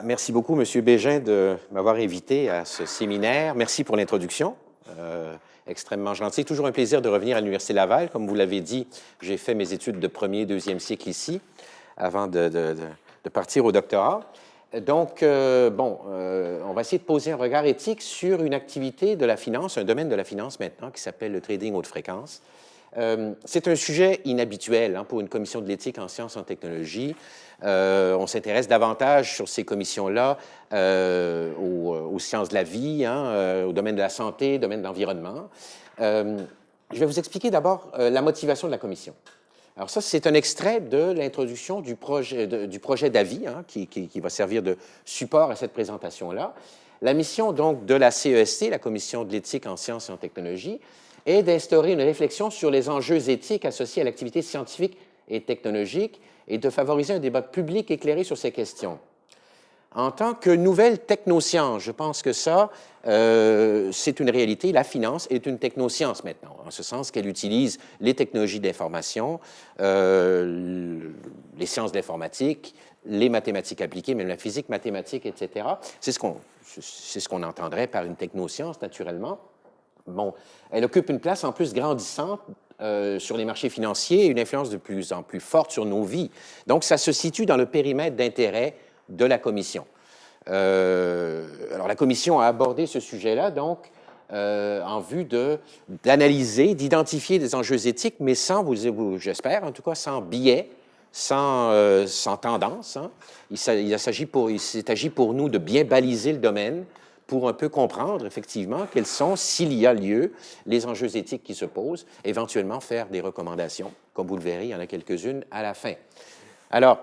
Merci beaucoup, M. Bégin, de m'avoir invité à ce séminaire. Merci pour l'introduction. Extrêmement gentil. Toujours un plaisir de revenir à l'Université Laval. Comme vous l'avez dit, j'ai fait mes études de premier et deuxième cycle ici, avant de partir au doctorat. Donc, on va essayer de poser un regard éthique sur une activité de la finance, un domaine de la finance maintenant, qui s'appelle le trading haute fréquence. C'est un sujet inhabituel pour une commission de l'éthique en sciences et en technologie. On s'intéresse davantage sur ces commissions-là aux sciences de la vie, au domaine de la santé, au domaine de l'environnement. Je vais vous expliquer d'abord la motivation de la commission. Alors ça, c'est un extrait de l'introduction du projet d'avis qui va servir de support à cette présentation-là. La mission donc de la CEST, la Commission de l'éthique en sciences et en technologie, est d'instaurer une réflexion sur les enjeux éthiques associés à l'activité scientifique et technologique et de favoriser un débat public éclairé sur ces questions. En tant que nouvelle technoscience, je pense que ça, c'est une réalité. La finance est une technoscience maintenant, en ce sens qu'elle utilise les technologies d'information, les sciences de l'informatique, les mathématiques appliquées, même la physique mathématique, etc. C'est ce qu'on entendrait par une technoscience, naturellement. Bon, elle occupe une place en plus grandissante sur les marchés financiers et une influence de plus en plus forte sur nos vies. Donc, ça se situe dans le périmètre d'intérêt de la Commission. Alors, la Commission a abordé ce sujet-là, donc, en vue d'analyser, d'identifier des enjeux éthiques, mais sans, j'espère, en tout cas, sans biais, sans tendance. Il s'est agi pour nous de bien baliser le domaine pour un peu comprendre, effectivement, quels sont, s'il y a lieu, les enjeux éthiques qui se posent, éventuellement faire des recommandations. Comme vous le verrez, il y en a quelques-unes à la fin. Alors,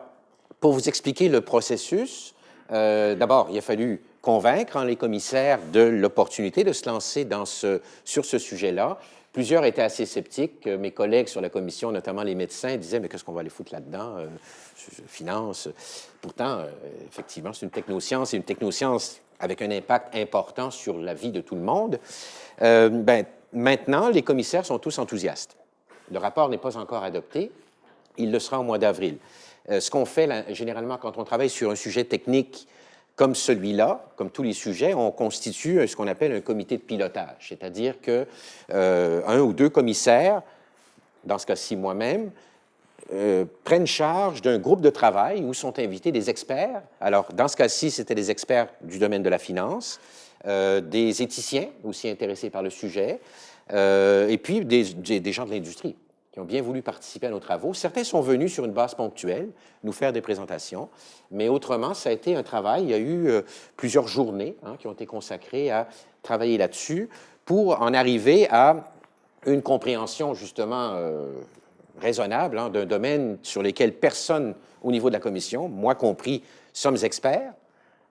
pour vous expliquer le processus, d'abord, il a fallu convaincre les commissaires de l'opportunité de se lancer sur ce sujet-là. Plusieurs étaient assez sceptiques. Mes collègues sur la commission, notamment les médecins, disaient « Mais qu'est-ce qu'on va aller foutre là-dedans? Finance. » Pourtant, effectivement, c'est une technoscience avec un impact important sur la vie de tout le monde. Maintenant, les commissaires sont tous enthousiastes. Le rapport n'est pas encore adopté. Il le sera au mois d'avril. Ce qu'on fait généralement quand on travaille sur un sujet technique comme celui-là, comme tous les sujets, on constitue ce qu'on appelle un comité de pilotage, c'est-à-dire que un ou deux commissaires, dans ce cas-ci moi-même, prennent charge d'un groupe de travail où sont invités des experts. Alors, dans ce cas-ci, c'était des experts du domaine de la finance, des éthiciens aussi intéressés par le sujet, et puis des gens de l'industrie qui ont bien voulu participer à nos travaux. Certains sont venus sur une base ponctuelle nous faire des présentations, mais autrement, ça a été un travail. Il y a eu plusieurs journées qui ont été consacrées à travailler là-dessus pour en arriver à une compréhension, justement, raisonnable d'un domaine sur lequel personne au niveau de la commission, moi compris, sommes experts,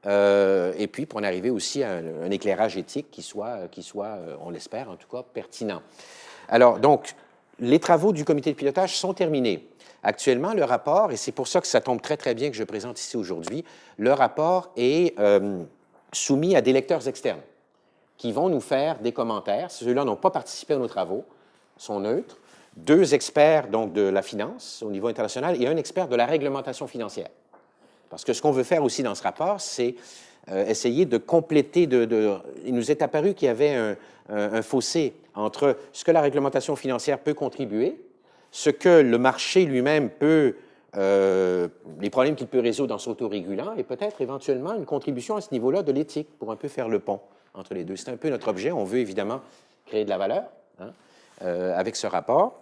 et puis pour en arriver aussi à un éclairage éthique qui soit, on l'espère en tout cas, pertinent. Alors, donc, les travaux du comité de pilotage sont terminés. Actuellement, le rapport, et c'est pour ça que ça tombe très, très bien que je présente ici aujourd'hui, le rapport est soumis à des lecteurs externes qui vont nous faire des commentaires. Ceux-là n'ont pas participé à nos travaux, sont neutres. Deux experts donc, de la finance au niveau international et un expert de la réglementation financière. Parce que ce qu'on veut faire aussi dans ce rapport, c'est essayer de compléter, il nous est apparu qu'il y avait un fossé entre ce que la réglementation financière peut contribuer, ce que le marché lui-même peut, les problèmes qu'il peut résoudre en s'autorégulant, et peut-être éventuellement une contribution à ce niveau-là de l'éthique pour un peu faire le pont entre les deux. C'est un peu notre objet. On veut évidemment créer de la valeur avec ce rapport.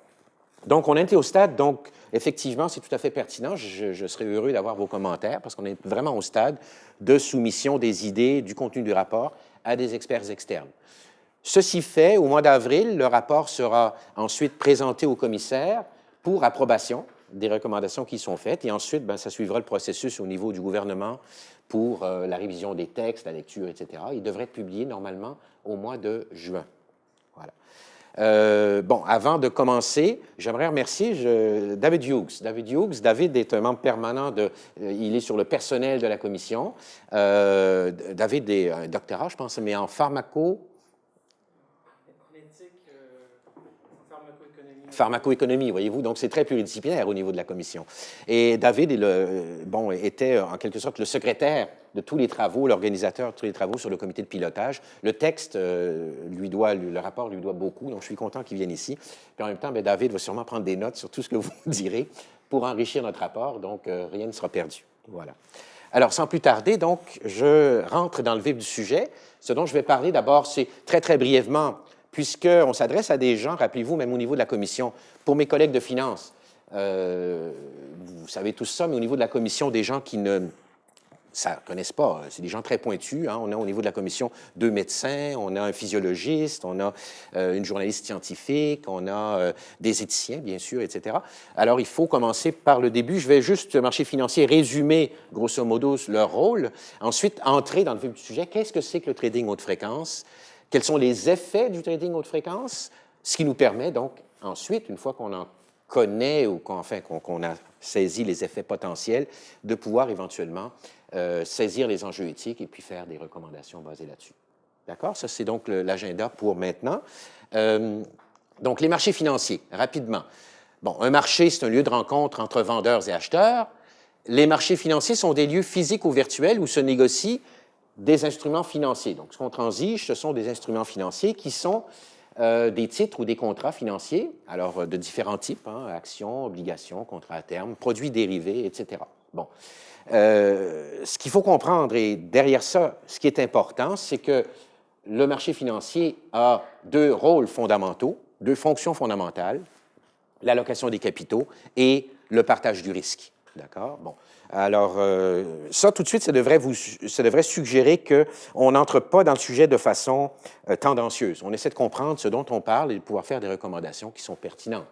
Donc, on a été au stade, donc, effectivement, c'est tout à fait pertinent. Je serais heureux d'avoir vos commentaires parce qu'on est vraiment au stade de soumission des idées, du contenu du rapport à des experts externes. Ceci fait, au mois d'avril, le rapport sera ensuite présenté au commissaire pour approbation des recommandations qui sont faites et ensuite, ça suivra le processus au niveau du gouvernement pour la révision des textes, la lecture, etc. Il devrait être publié normalement au mois de juin. Voilà. Avant de commencer, j'aimerais remercier David Hughes. David est un membre permanent il est sur le personnel de la commission. David est un doctorat, je pense, mais en pharmaco... Pharmacoéconomie, voyez-vous, donc c'est très pluridisciplinaire au niveau de la commission. Et David était en quelque sorte le secrétaire de tous les travaux, l'organisateur de tous les travaux sur le comité de pilotage. Le texte, le rapport lui doit beaucoup, donc je suis content qu'il vienne ici. Puis en même temps, David va sûrement prendre des notes sur tout ce que vous direz pour enrichir notre rapport, donc rien ne sera perdu. Voilà. Alors, sans plus tarder, donc, je rentre dans le vif du sujet. Ce dont je vais parler d'abord, c'est très, très brièvement, puisqu'on s'adresse à des gens, rappelez-vous, même au niveau de la commission, pour mes collègues de finance, vous savez tout ça, mais au niveau de la commission, des gens qui ne connaissent pas, c'est des gens très pointus. Hein. On a au niveau de la commission 2 médecins, on a un physiologiste, on a une journaliste scientifique, on a des éthiciens, bien sûr, etc. Alors, il faut commencer par le début. Je vais juste, marché financier, résumer, grosso modo, leur rôle. Ensuite, entrer dans le vif du sujet. Qu'est-ce que c'est que le trading haute fréquence? Quels sont les effets du trading haute fréquence? Ce qui nous permet donc, ensuite, une fois qu'on en connaît ou qu'on a saisi les effets potentiels, de pouvoir éventuellement saisir les enjeux éthiques et puis faire des recommandations basées là-dessus. D'accord? Ça, c'est donc l'agenda pour maintenant. Donc, les marchés financiers, rapidement. Bon, un marché, c'est un lieu de rencontre entre vendeurs et acheteurs. Les marchés financiers sont des lieux physiques ou virtuels où se négocient des instruments financiers. Donc, ce qu'on transige, ce sont des instruments financiers qui sont des titres ou des contrats financiers, alors de différents types, hein, actions, obligations, contrats à terme, produits dérivés, etc. Bon. Ce qu'il faut comprendre, et derrière ça, ce qui est important, c'est que le marché financier a deux rôles fondamentaux, deux fonctions fondamentales, l'allocation des capitaux et le partage du risque. D'accord? Bon. Alors, ça, tout de suite, ça devrait suggérer qu'on n'entre pas dans le sujet de façon tendancieuse. On essaie de comprendre ce dont on parle et de pouvoir faire des recommandations qui sont pertinentes.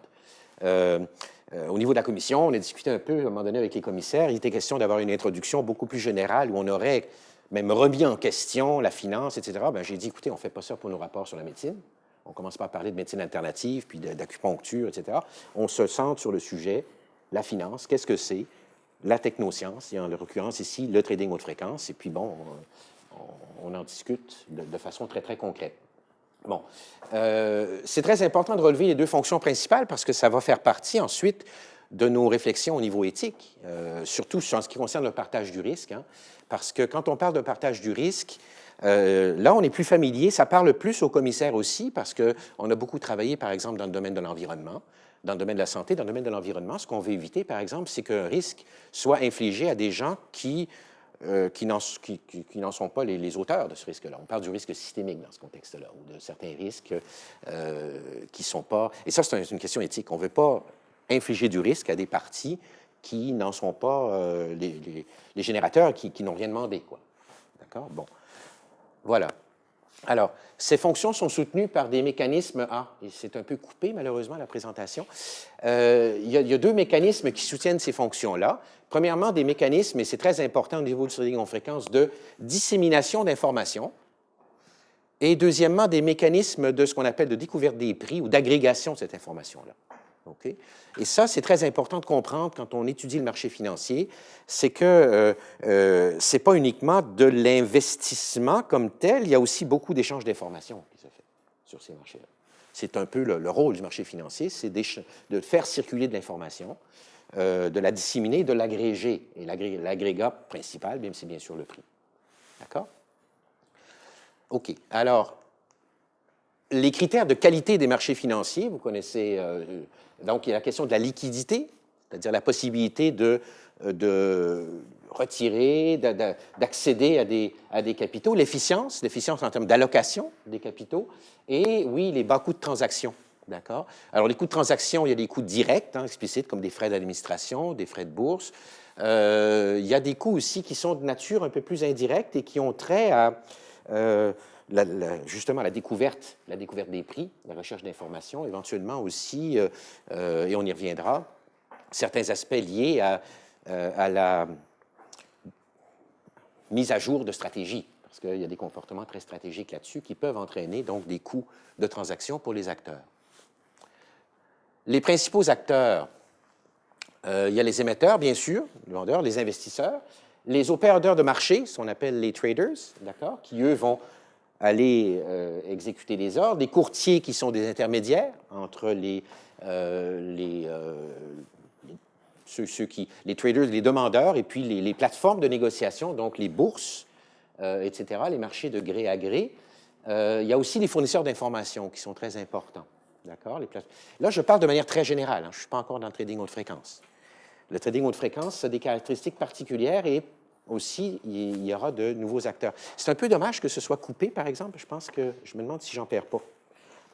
Au niveau de la commission, on a discuté un peu, à un moment donné, avec les commissaires. Il était question d'avoir une introduction beaucoup plus générale où on aurait même remis en question la finance, etc. Bien, j'ai dit, écoutez, on ne fait pas ça pour nos rapports sur la médecine. On commence par parler de médecine alternative, puis d'acupuncture, etc. On se centre sur le sujet, la finance, qu'est-ce que c'est, la technoscience, et en l'occurrence ici, le trading haute fréquence, et puis bon, on en discute de façon très, très concrète. Bon, c'est très important de relever les deux fonctions principales parce que ça va faire partie ensuite de nos réflexions au niveau éthique, surtout en ce qui concerne le partage du risque, hein, parce que quand on parle de partage du risque, là, on est plus familier, ça parle plus aux commissaires aussi parce qu'on a beaucoup travaillé, par exemple, dans le domaine de l'environnement, dans le domaine de la santé, dans le domaine de l'environnement. Ce qu'on veut éviter, par exemple, c'est qu'un risque soit infligé à des gens qui n'en sont pas les auteurs de ce risque-là. On parle du risque systémique dans ce contexte-là, ou de certains risques qui ne sont pas... Et ça, c'est une question éthique. On ne veut pas infliger du risque à des parties qui n'en sont pas les générateurs, qui n'ont rien demandé, quoi. D'accord? Bon. Voilà. Alors, ces fonctions sont soutenues par des mécanismes... Ah, c'est un peu coupé, malheureusement, la présentation. Il y a deux mécanismes qui soutiennent ces fonctions-là. Premièrement, des mécanismes, et c'est très important au niveau du trading en fréquence, de dissémination d'informations. Et deuxièmement, des mécanismes de ce qu'on appelle de découverte des prix ou d'agrégation de cette information-là. Okay? Et ça, c'est très important de comprendre quand on étudie le marché financier, c'est que ce n'est pas uniquement de l'investissement comme tel, il y a aussi beaucoup d'échanges d'informations qui se fait sur ces marchés-là. C'est un peu le rôle du marché financier, c'est de faire circuler de l'information, de la disséminer, de l'agréger. Et l'agrégat principal, c'est bien sûr le prix. D'accord? OK. Alors, les critères de qualité des marchés financiers, vous connaissez, donc il y a la question de la liquidité, c'est-à-dire la possibilité de retirer, d'accéder à des capitaux, l'efficience en termes d'allocation des capitaux, et oui, les bas coûts de transaction. D'accord? Alors, les coûts de transaction, il y a des coûts directs, hein, explicites, comme des frais d'administration, des frais de bourse. Il y a des coûts aussi qui sont de nature un peu plus indirecte et qui ont trait à justement la découverte des prix, la recherche d'informations, éventuellement aussi, et on y reviendra, certains aspects liés à la mise à jour de stratégies, parce qu'il y a des comportements très stratégiques là-dessus qui peuvent entraîner donc des coûts de transaction pour les acteurs. Les principaux acteurs, il y a les émetteurs, bien sûr, les vendeurs, les investisseurs, les opérateurs de marché, ce qu'on appelle les traders, d'accord, qui, eux, vont aller exécuter des ordres, des courtiers qui sont des intermédiaires entre les traders, les demandeurs, et puis les plateformes de négociation, donc les bourses, etc., les marchés de gré à gré. Il y a aussi les fournisseurs d'informations qui sont très importants. D'accord? Là, je parle de manière très générale. Hein, je ne suis pas encore dans le trading haute fréquence. Le trading haute fréquence a des caractéristiques particulières et aussi, il y aura de nouveaux acteurs. C'est un peu dommage que ce soit coupé, par exemple. Je pense que je me demande si j'en perds pas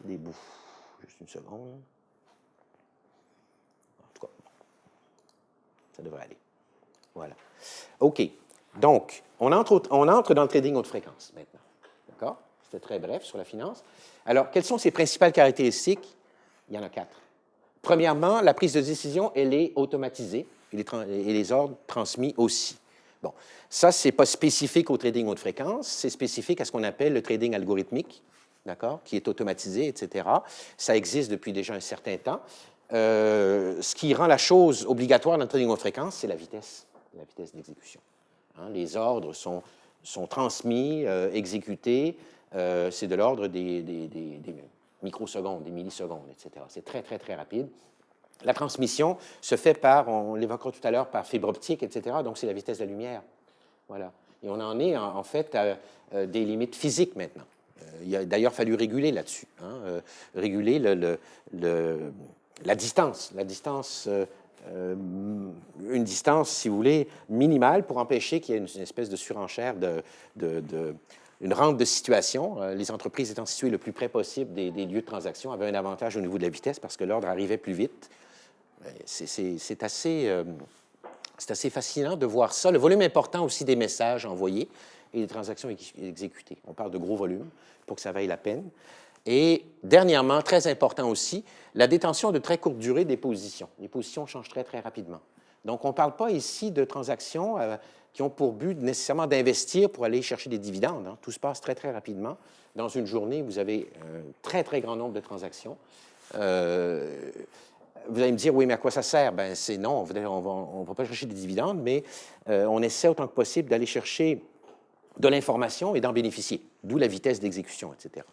des bouts. Juste une seconde. En tout cas, ça devrait aller. Voilà. OK. Donc, on entre dans le trading haute fréquence maintenant. D'accord? C'était très bref sur la finance. Alors, quelles sont ses principales caractéristiques? Il y en a 4. Premièrement, la prise de décision, elle est automatisée et les ordres transmis aussi. Bon, ça, ce n'est pas spécifique au trading haute fréquence, c'est spécifique à ce qu'on appelle le trading algorithmique, d'accord, qui est automatisé, etc. Ça existe depuis déjà un certain temps. Ce qui rend la chose obligatoire dans le trading haute fréquence, c'est la vitesse d'exécution. Hein, les ordres sont transmis, exécutés, c'est de l'ordre des microsecondes, des millisecondes, etc. C'est très, très, très rapide. La transmission se fait par, on l'évoquera tout à l'heure, par fibre optique, etc. Donc, c'est la vitesse de la lumière. Voilà. Et on en est, en fait, à des limites physiques maintenant. Il a d'ailleurs fallu réguler là-dessus. Hein, réguler la distance. La distance, une distance, si vous voulez, minimale pour empêcher qu'il y ait une espèce de surenchère, une rente de situation. Les entreprises étant situées le plus près possible des lieux de transaction avaient un avantage au niveau de la vitesse parce que l'ordre arrivait plus vite. C'est assez fascinant de voir ça. Le volume important aussi des messages envoyés et des transactions exécutées. On parle de gros volumes pour que ça vaille la peine. Et dernièrement, très important aussi, la détention de très courte durée des positions. Les positions changent très, très rapidement. Donc, on ne parle pas ici de transactions qui ont pour but nécessairement d'investir pour aller chercher des dividendes. Hein. Tout se passe très, très rapidement. Dans une journée, vous avez un très, très grand nombre de transactions. Vous allez me dire, oui, mais à quoi ça sert? Bien, c'est non, on ne va pas chercher des dividendes, mais on essaie autant que possible d'aller chercher de l'information et d'en bénéficier, d'où la vitesse d'exécution, etc.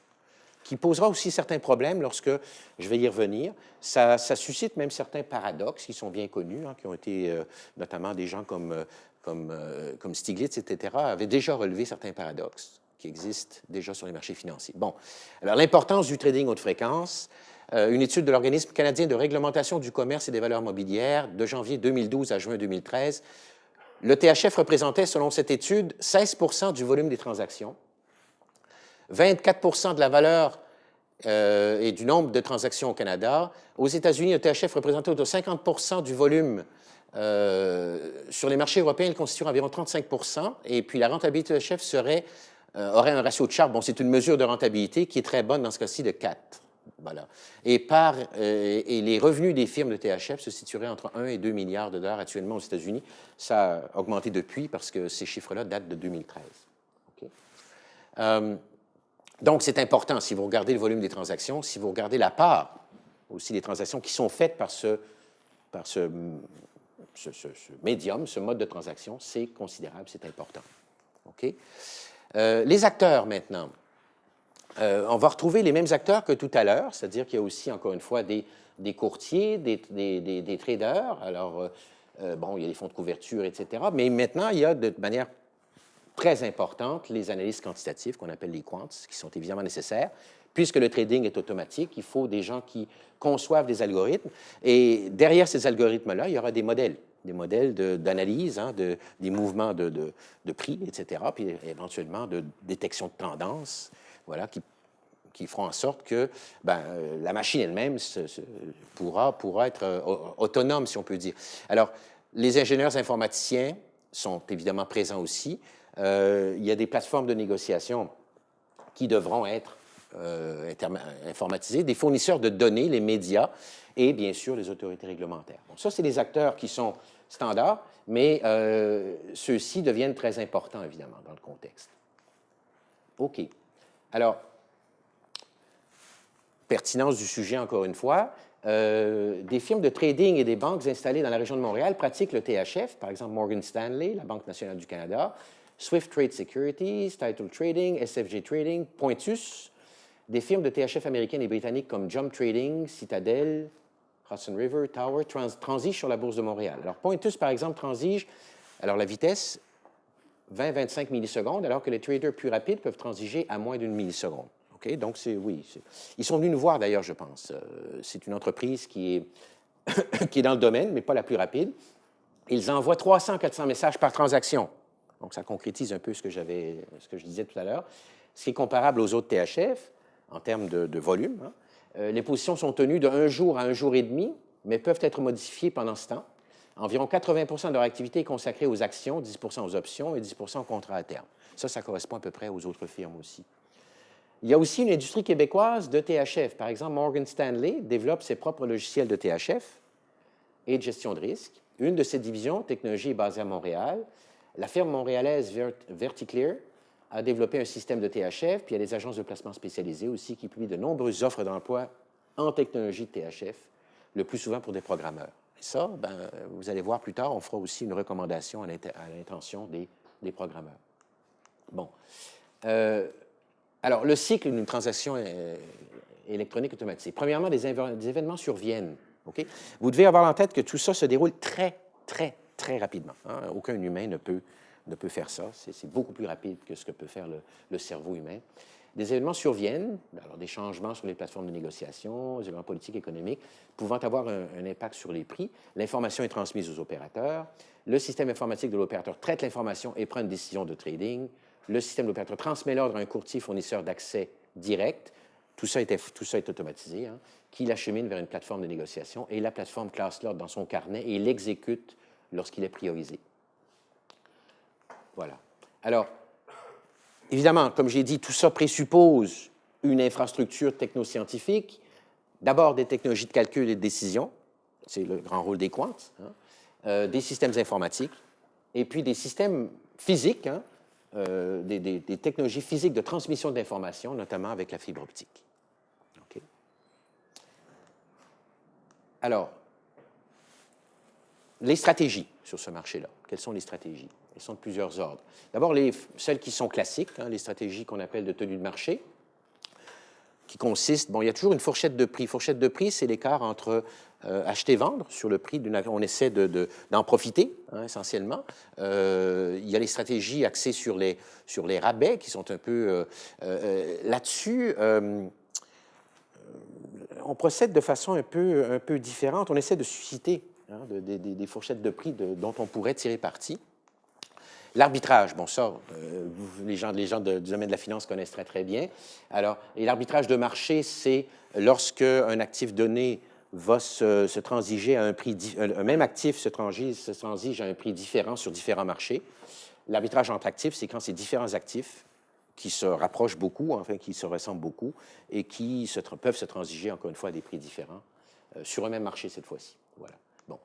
Qui posera aussi certains problèmes lorsque, je vais y revenir, ça suscite même certains paradoxes qui sont bien connus, hein, qui ont été, notamment des gens comme Stiglitz, etc., avaient déjà relevé certains paradoxes qui existent déjà sur les marchés financiers. Bon, alors l'importance du trading haute fréquence, une étude de l'Organisme canadien de réglementation du commerce et des valeurs mobilières de janvier 2012 à juin 2013, le THF représentait, selon cette étude, 16 % du volume des transactions, 24 % de la valeur et du nombre de transactions au Canada. Aux États-Unis, le THF représentait autour de 50 % du volume. Sur les marchés européens, il constitue environ 35 % et puis la rentabilité du THF aurait un ratio de Sharpe. Bon, c'est une mesure de rentabilité qui est très bonne dans ce cas-ci de 4. Voilà. Et les revenus des firmes de THF se situeraient entre 1 et 2 milliards de dollars actuellement aux États-Unis. Ça a augmenté depuis parce que ces chiffres-là datent de 2013. Okay? Donc, c'est important, si vous regardez le volume des transactions, si vous regardez la part aussi des transactions qui sont faites par ce médium, ce mode de transaction, c'est considérable, c'est important. Okay? Les acteurs, maintenant. On va retrouver les mêmes acteurs que tout à l'heure, c'est-à-dire qu'il y a aussi, encore une fois, des courtiers, des traders. Alors, bon, il y a des fonds de couverture, etc. Mais maintenant, il y a de manière très importante les analyses quantitatives qu'on appelle les quants, qui sont évidemment nécessaires. Puisque le trading est automatique, il faut des gens qui conçoivent des algorithmes. Et derrière ces algorithmes-là, il y aura des modèles d'analyse, hein, des mouvements de prix, etc., puis éventuellement de détection de tendance, voilà, qui feront en sorte que la machine elle-même pourra être autonome, si on peut dire. Alors, les ingénieurs informaticiens sont évidemment présents aussi. Il y a des plateformes de négociation qui devront être informatisées, des fournisseurs de données, les médias, et bien sûr les autorités réglementaires. Bon, ça, c'est des acteurs qui sont standards, mais ceux-ci deviennent très importants, évidemment, dans le contexte. OK. Alors, pertinence du sujet, encore une fois. Des firmes de trading et des banques installées dans la région de Montréal pratiquent le THF, par exemple Morgan Stanley, la Banque nationale du Canada, Swift Trade Securities, Title Trading, SFJ Trading, Pointus, des firmes de THF américaines et britanniques comme Jump Trading, Citadel, Hudson River, Tower, transigent sur la Bourse de Montréal. Alors, Pointus, par exemple, transige, alors la vitesse, 20-25 millisecondes, alors que les traders plus rapides peuvent transiger à moins d'une milliseconde. Okay? Donc, ils sont venus nous voir, d'ailleurs, je pense. C'est une entreprise qui est dans le domaine, mais pas la plus rapide. Ils envoient 300-400 messages par transaction. Donc, ça concrétise un peu ce que je disais tout à l'heure. Ce qui est comparable aux autres THF en termes de volume. Hein. Les positions sont tenues de 1 jour à 1 jour et demi, mais peuvent être modifiées pendant ce temps. Environ 80 de leur activité est consacrée aux actions, 10 aux options et 10 aux contrats à terme. Ça correspond à peu près aux autres firmes aussi. Il y a aussi une industrie québécoise de THF. Par exemple, Morgan Stanley développe ses propres logiciels de THF et de gestion de risque. Une de ses divisions, technologie, est basée à Montréal. La firme montréalaise Verticlear a développé un système de THF, puis il y a des agences de placement spécialisées aussi qui publient de nombreuses offres d'emploi en technologie de THF, le plus souvent pour des programmeurs. Et ça, vous allez voir plus tard, on fera aussi une recommandation à l'intention des programmeurs. Bon. Alors, le cycle d'une transaction électronique automatisée. Premièrement, des événements surviennent. Okay? Vous devez avoir en tête que tout ça se déroule très, très, très rapidement. Hein? Aucun humain ne peut faire ça. C'est beaucoup plus rapide que ce que peut faire le cerveau humain. Des événements surviennent, alors des changements sur les plateformes de négociation, des événements politiques, économiques, pouvant avoir un impact sur les prix. L'information est transmise aux opérateurs. Le système informatique de l'opérateur traite l'information et prend une décision de trading. Le système de l'opérateur transmet l'ordre à un courtier fournisseur d'accès direct. Tout ça est automatisé, hein, qui l'achemine vers une plateforme de négociation et la plateforme classe l'ordre dans son carnet et l'exécute lorsqu'il est priorisé. Voilà. Alors, évidemment, comme j'ai dit, tout ça présuppose une infrastructure technoscientifique. D'abord, des technologies de calcul et de décision. C'est le grand rôle des quants. Hein, des systèmes informatiques. Et puis des systèmes physiques, hein, des technologies physiques de transmission d'informations, notamment avec la fibre optique. Okay. Alors, les stratégies sur ce marché-là. Quelles sont les stratégies? Elles sont de plusieurs ordres. D'abord, celles qui sont classiques, hein, les stratégies qu'on appelle de tenue de marché, qui consistent, il y a toujours une fourchette de prix. Fourchette de prix, c'est l'écart entre acheter et vendre sur le prix d'une action. On essaie d'en profiter, hein, essentiellement. Il y a les stratégies axées sur les rabais, qui sont un peu là-dessus. On procède de façon un peu différente. On essaie de susciter, hein, des fourchettes de prix dont on pourrait tirer parti. L'arbitrage, ça, les gens du domaine de la finance connaissent très, très bien. Alors, et l'arbitrage de marché, c'est lorsque un actif donné va se transiger à un prix, un même actif se transige à un prix différent sur différents marchés. L'arbitrage entre actifs, c'est quand ces différents actifs qui se rapprochent beaucoup, enfin, qui se ressemblent beaucoup, et qui peuvent se transiger, encore une fois, à des prix différents sur un même marché cette fois-ci. Voilà. Bon.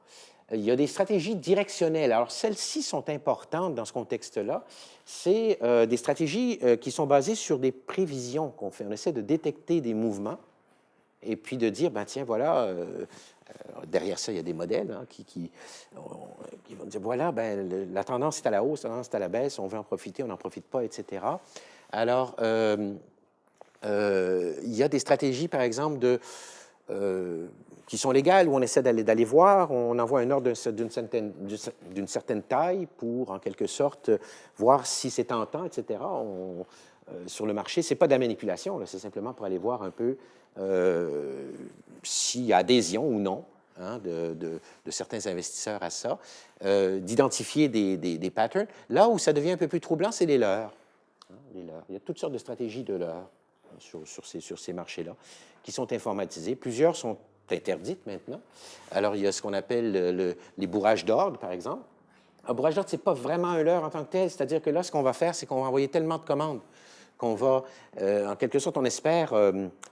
Il y a des stratégies directionnelles. Alors, celles-ci sont importantes dans ce contexte-là. C'est des stratégies qui sont basées sur des prévisions qu'on fait. On essaie de détecter des mouvements et puis de dire, tiens, voilà, derrière ça, il y a des modèles, hein, qui vont dire, voilà, la tendance est à la hausse, la tendance est à la baisse, on veut en profiter, on n'en profite pas, etc. Alors, il y a des stratégies, par exemple, qui sont légales, où on essaie d'aller voir, on envoie un ordre d'une certaine taille pour, en quelque sorte, voir si c'est tentant, etc. Sur le marché, ce n'est pas de la manipulation, c'est simplement pour aller voir un peu s'il y a adhésion ou non, hein, de certains investisseurs à ça, d'identifier des patterns. Là où ça devient un peu plus troublant, c'est les leurres. Hein, les leurres. Il y a toutes sortes de stratégies de leurres sur ces marchés-là qui sont informatisées. Plusieurs sont interdites maintenant. Alors, il y a ce qu'on appelle les bourrages d'ordre, par exemple. Un bourrage d'ordre, ce n'est pas vraiment un leurre en tant que tel, c'est-à-dire que là, ce qu'on va faire, c'est qu'on va envoyer tellement de commandes qu'on va, en quelque sorte, on espère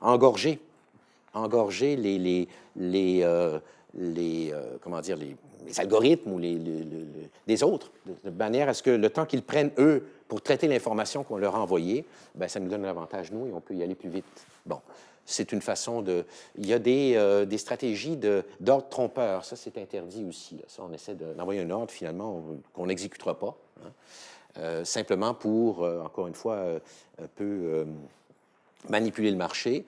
engorger les algorithmes ou les autres, de manière à ce que le temps qu'ils prennent, eux, pour traiter l'information qu'on leur a envoyée, ça nous donne l'avantage, nous, et on peut y aller plus vite. Bon, c'est une façon de... Il y a des stratégies d'ordre trompeur. Ça, c'est interdit aussi. Là. Ça, on essaie d'envoyer un ordre, finalement, qu'on n'exécutera pas. Hein. simplement pour, encore une fois, un peu manipuler le marché.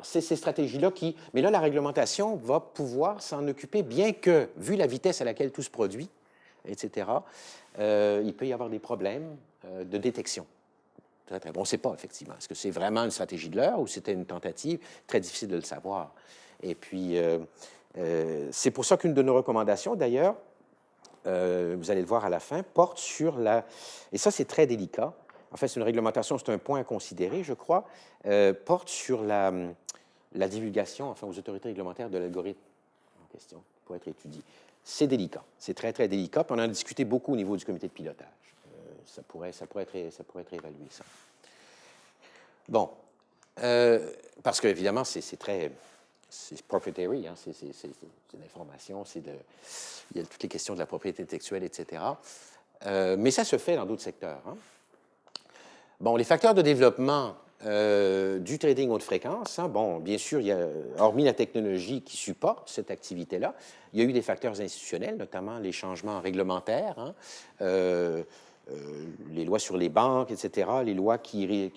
C'est ces stratégies-là qui... Mais là, la réglementation va pouvoir s'en occuper, bien que, vu la vitesse à laquelle tout se produit, etc., il peut y avoir des problèmes de détection. Très, très bon. On ne sait pas, effectivement. Est-ce que c'est vraiment une stratégie de l'heure ou c'était une tentative? Très difficile de le savoir. Et puis, c'est pour ça qu'une de nos recommandations, d'ailleurs, vous allez le voir à la fin, porte sur la... Et ça, c'est très délicat. En fait, c'est une réglementation, c'est un point à considérer, je crois, porte sur la divulgation, enfin, aux autorités réglementaires de l'algorithme en question pour être étudié. C'est délicat. C'est très, très délicat. Puis on en a discuté beaucoup au niveau du comité de pilotage. Ça pourrait être évalué, ça. Bon. Parce qu'évidemment, c'est très... C'est proprietary, hein, c'est l'information, il y a toutes les questions de la propriété intellectuelle, etc. Mais ça se fait dans d'autres secteurs. Hein. Bon, les facteurs de développement du trading haute fréquence, hein, bon, bien sûr, il y a, hormis la technologie qui supporte cette activité-là, il y a eu des facteurs institutionnels, notamment les changements réglementaires, hein, les lois sur les banques, etc., les lois qui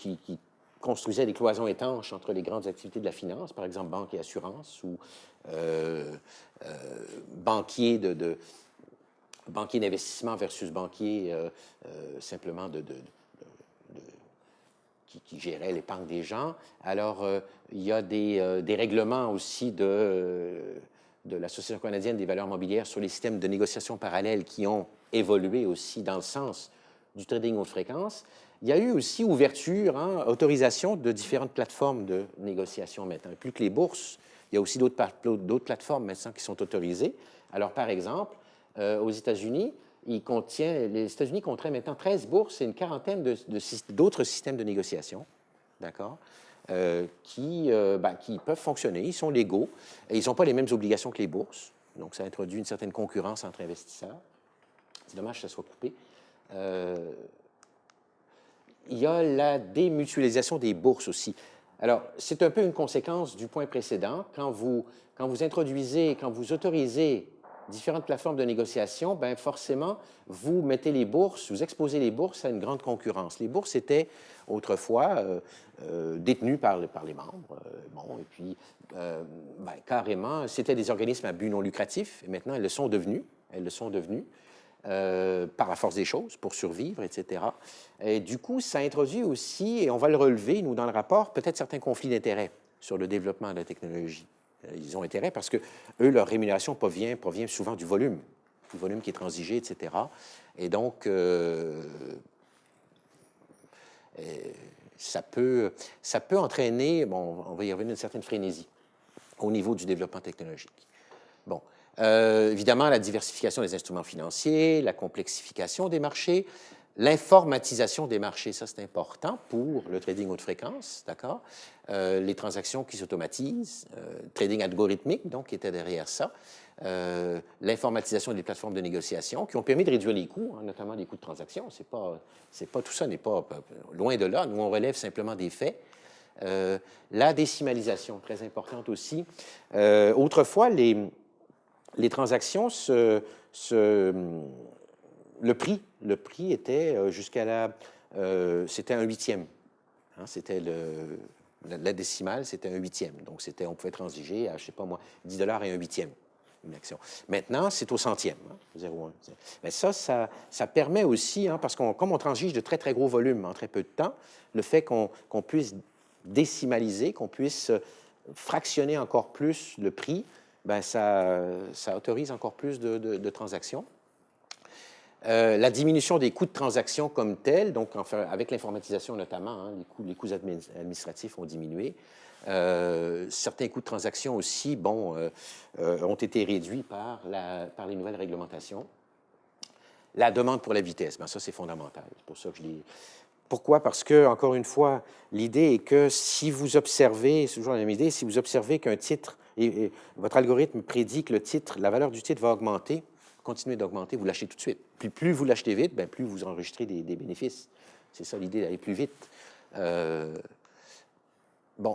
construisait des cloisons étanches entre les grandes activités de la finance, par exemple banque et assurance, ou banquier d'investissement versus banquier simplement qui gérait l'épargne des gens. Alors, il y a des règlements aussi de l'Association canadienne des valeurs mobilières sur les systèmes de négociation parallèles qui ont évolué aussi dans le sens du trading haute fréquence. Il y a eu aussi ouverture, hein, autorisation de différentes plateformes de négociation maintenant. Plus que les bourses, il y a aussi d'autres plateformes maintenant qui sont autorisées. Alors, par exemple, aux États-Unis, les États-Unis compteraient maintenant 13 bourses et une quarantaine d'autres systèmes de négociation, d'accord, qui peuvent fonctionner. Ils sont légaux et ils n'ont pas les mêmes obligations que les bourses. Donc, ça introduit une certaine concurrence entre investisseurs. C'est dommage que ça soit coupé. Il y a la démutualisation des bourses aussi. Alors, c'est un peu une conséquence du point précédent. Quand vous introduisez, quand vous autorisez différentes plateformes de négociation, bien forcément, vous mettez les bourses, vous exposez les bourses à une grande concurrence. Les bourses étaient autrefois détenues par les membres. Et puis, carrément, c'était des organismes à but non lucratif. Et maintenant, elles le sont devenues. Par la force des choses, pour survivre, etc. Et du coup, ça introduit aussi, et on va le relever, nous, dans le rapport, peut-être certains conflits d'intérêts sur le développement de la technologie. Ils ont intérêt parce que, eux, leur rémunération provient souvent du volume qui est transigé, etc. Et donc, ça peut entraîner, bon, on va y revenir, une certaine frénésie au niveau du développement technologique. Bon. Évidemment, la diversification des instruments financiers, la complexification des marchés, l'informatisation des marchés, ça c'est important pour le trading haute fréquence, d'accord? Les transactions qui s'automatisent, trading algorithmique, donc, qui était derrière ça, l'informatisation des plateformes de négociation qui ont permis de réduire les coûts, hein, notamment les coûts de transaction. Tout ça n'est pas loin de là. Nous, on relève simplement des faits. La décimalisation, très importante aussi. Autrefois, les transactions, le prix était jusqu'à c'était un huitième. Hein, c'était la décimale, c'était un huitième. Donc, on pouvait transiger à, je ne sais pas moi, 10 $ et un huitième, une action. Maintenant, c'est au centième, hein, 0,1. Mais ça permet aussi, hein, parce comme on transige de très, très gros volumes en très peu de temps, le fait qu'on puisse décimaliser, qu'on puisse fractionner encore plus le prix, ben ça autorise encore plus de transactions. La diminution des coûts de transaction comme tels, donc avec l'informatisation notamment, hein, les coûts administratifs ont diminué. Certains coûts de transaction aussi, ont été réduits par les nouvelles réglementations. La demande pour la vitesse, ben ça c'est fondamental. C'est pour ça que je l'ai... Pourquoi? Parce que, encore une fois, l'idée est que si vous observez, c'est toujours la même idée, si vous observez qu'un titre, et votre algorithme prédit que la valeur du titre va augmenter, continuer d'augmenter, vous l'achetez tout de suite. Puis plus vous l'achetez vite, bien, plus vous enregistrez des bénéfices. C'est ça l'idée, d'aller plus vite. Et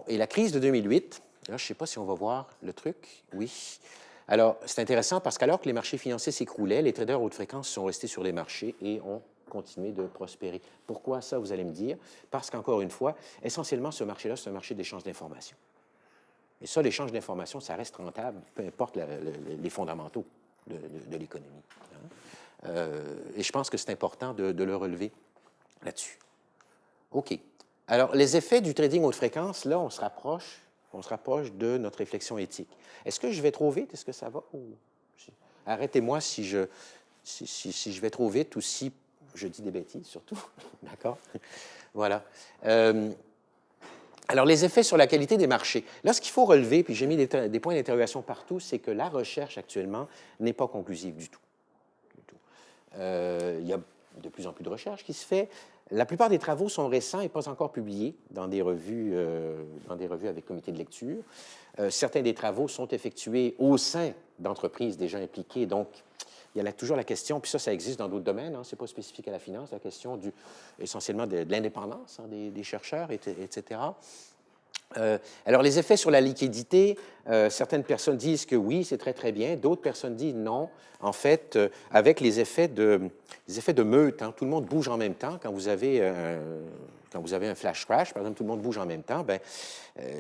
la crise de 2008, là, je ne sais pas si on va voir le truc. Oui. Alors, c'est intéressant parce qu'alors que les marchés financiers s'écroulaient, les traders haute fréquence sont restés sur les marchés et ont continué de prospérer. Pourquoi ça, vous allez me dire? Parce qu'encore une fois, essentiellement, ce marché-là, c'est un marché d'échange d'informations. Et ça, l'échange d'informations, ça reste rentable, peu importe les fondamentaux de l'économie. Hein? Et je pense que c'est important de le relever là-dessus. OK. Alors, les effets du trading haute fréquence, là, on se rapproche de notre réflexion éthique. Est-ce que je vais trop vite? Est-ce que ça va? Arrêtez-moi si je vais trop vite ou si je dis des bêtises, surtout. D'accord? Voilà. Alors, les effets sur la qualité des marchés. Là, ce qu'il faut relever, puis j'ai mis des points d'interrogation partout, c'est que la recherche actuellement n'est pas conclusive du tout. Il y a de plus en plus de recherche qui se fait. La plupart des travaux sont récents et pas encore publiés dans des revues avec comité de lecture. Certains des travaux sont effectués au sein d'entreprises déjà impliquées. Donc, il y a toujours la question, puis ça existe dans d'autres domaines, hein, ce n'est pas spécifique à la finance, la question essentiellement de l'indépendance hein, des chercheurs, etc. Alors, les effets sur la liquidité, certaines personnes disent que oui, c'est très, très bien. D'autres personnes disent non. En fait, avec les effets de meute, hein, tout le monde bouge en même temps. Quand vous avez un flash crash, par exemple, tout le monde bouge en même temps, bien,